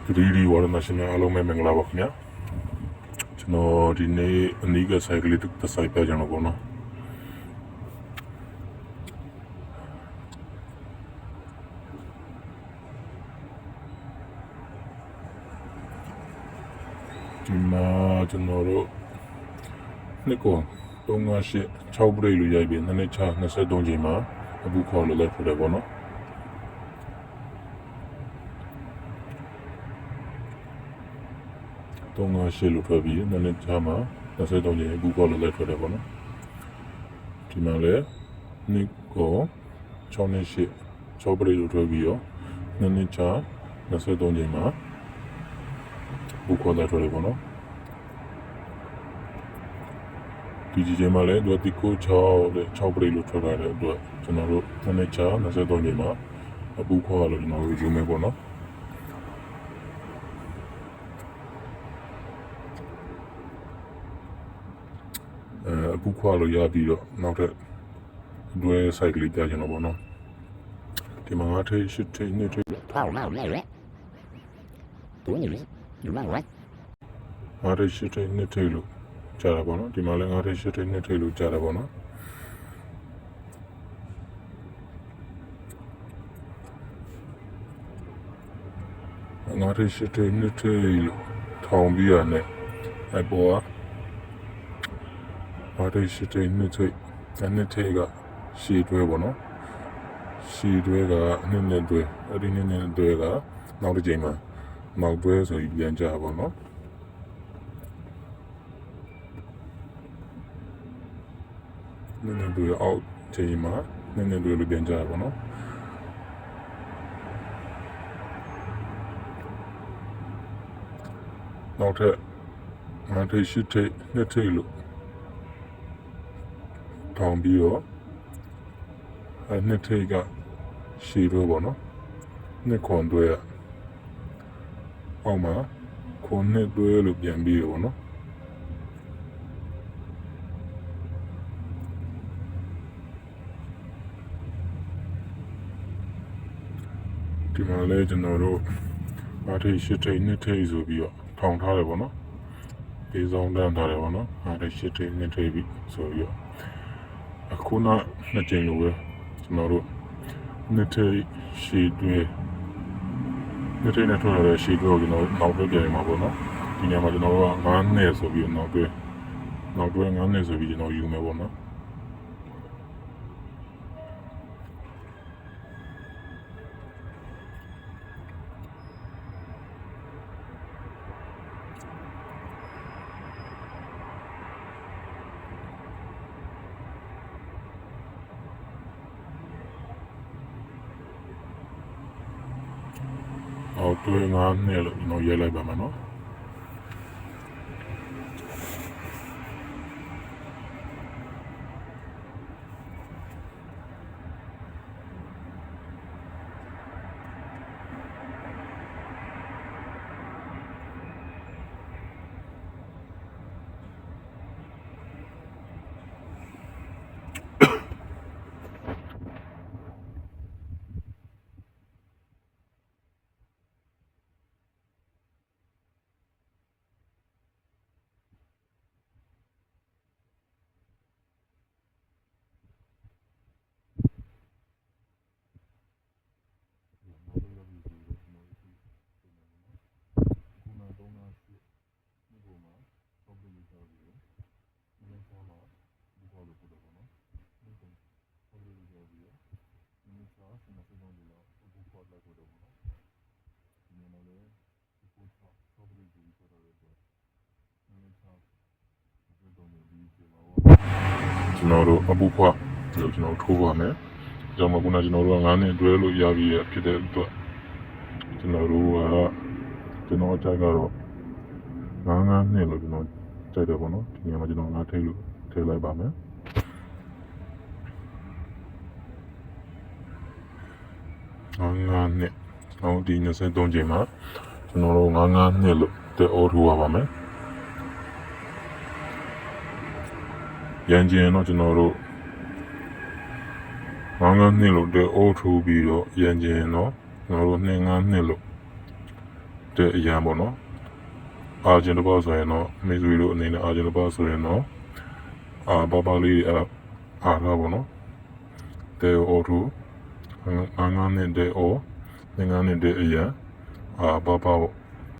3D Water National အားလုံးပဲမင်္ဂလာပါခင်ဗျာကျွန်တော်ဒီနေ့အနီးကဆိုင်ကလေးတစ်ဆိုင်ပြကြအောင်ပေါ့နော်ဒီမှာကျွန်တော်တို့နှစ်ကော358 6 break လို့ရိုက်ပြီးနှစ်ချ23ချိန်မှာအခုခေါ်လို့လိုက်ဖြစ်တယ်ပေါ့နော်358လို့ထွက်ပြီးနှစ်ချမှာ23ချိန်အခုခေါ်လို့လိုက်ဖြစ်တယ်ပေါ့နော်ဒီမှာလည်းနှစ်ကော628 6 break လို့ထွက်ပြီးရောနှစ်ချ23ချိန်မှာအခုခေါ်လိုက်ဖြစ်တယ်ပေါ့နော်ဒီချိန်မှာလည်းသူတိကို6 break လို့ထွက်လာတဲ့အတွက်ကျွန်တော်တို့နှစ်ချ23ချိန်မှာအခုခေါ်လို့ကျွန်တော်ယူမယ်ပေါ့နော်အခုခွာလို့ရပြီးတော့နောက်ထပ်တွဲ cycle လေးကြားချင်တော့ဗောနော်ဒီမှာ8ထိပ်10ထိပ်2ထိပ်ထောက်လောက်လဲရဲတူနေပြီဒီမှာဝိုင်း8ထိပ်10ထိပ်2ထိပ်လို့ကြားတာဗောနော်ဒီမှာလည်း8ထိပ်10ထိပ်2ထိပ်လို့ကြားတာဗောနော်8ထိပ်10ထိပ်2ထိပ်လို့ထောင်ပြီးရတယ်အဲ့ပေါ်က8ထိပ်10ထိပ်2ထိပ်2ထိပ်ကရှည်တွဲပေါ့နော်ရှည်တွဲကနှစ်တွဲအဲ့ဒီနှစ်တွဲကနောက်တစ်ချိန်မှာနောက်တွဲဆိုပြီးပြန်ကြပါတော့နှစ်တွဲအောက်ချိန်မှာနှစ်တွဲလို့ပြန်ကြပါတော့နောက်ထပ်8ထိပ်10ထိပ်2ထိပ်လို့ထောင်ပြီးတော့နှစ်ထိပ်ကရှည်တွဲပေါ့နော်နှစ်ခွန်တွဲအောက်မှာခွန်နှစ်တွဲလို့ပြန်ပြီးတော့ပေါ့နော်ဒီမှာလည်းကျွန်တော်တို့8ထိပ်10ထိပ်2ထိပ်ဆိုပြီးတော့ထောင်ထားတယ်ပေါ့နော်ပေးဆောင်တန်းထားတယ်ပေါ့နော်8ထိပ်10ထိပ်2ထိပ်ပြီးဆိုပြီးတော့အခုနှစ်ချိန်လိုပဲကျွန်တော်တို့နှစ်ထိပ်ရှည်တွဲနှစ်ထိပ်နဲ့ထွက်လာတဲ့ရှည်တွဲကိုကျွန်တော်နောက်တွဲပြန်ရမှာပေါ့နော်ဒီနေရာမှာကျွန်တော်တို့က9နှစ်ဆိုပြီးနောက်တွဲ9နှစ်ဆိုပြီးကျွန်တော်ယူမယ်ပေါ့နော်အော်တွဲ9နှစ်လို့ကျွန်တော်ရေးလိုက်ပါမယ်နော်ကျွန်တော်တို့အပူခွားလို့ကျွန်တော်ထိုးပါမယ်။ကြောင့်မကူနာကျွန်တော်တို့က9နှစ်တွဲလို့ရပြီးရဖြစ်တဲ့အတွက်ကျွန်တော်တို့ကကျွန်တော်ကြိုက်ကတော့9နှစ်လို့ကျွန်တော်ကြိုက်တယ်ပေါ့နော်။ဒီနေရာမှာကျွန်တော်9ထိပ်လို့ထည့်လိုက်ပါမယ်။9နှစ်အောင်ဒီ23ချိန်မှာကျွန်တော်တို့9နှစ်လို့တဲ့အော်ထိုးပါမယ်။ရန်ကျင်တော့ကျွန်တော်တို့9နှစ်လို့တဲ့အိုးထိုးပြီးတော့ရန်ကျင်တော့ကျွန်တော်တို့2 9နှစ်လို့ တဲ့အရန်ပေါ့နော်အာဂျင်တစ်ပါးဆိုရင်တော့မိတ်ဆွေတို့အနေနဲ့အာဂျင်တစ်ပါးဆိုရင်တော့ပါလေးတွေအားထားပေါ့နော်တဲအော်ထူငါးနဲ့တဲအော်ငါးနဲ့တဲအရန်ပါ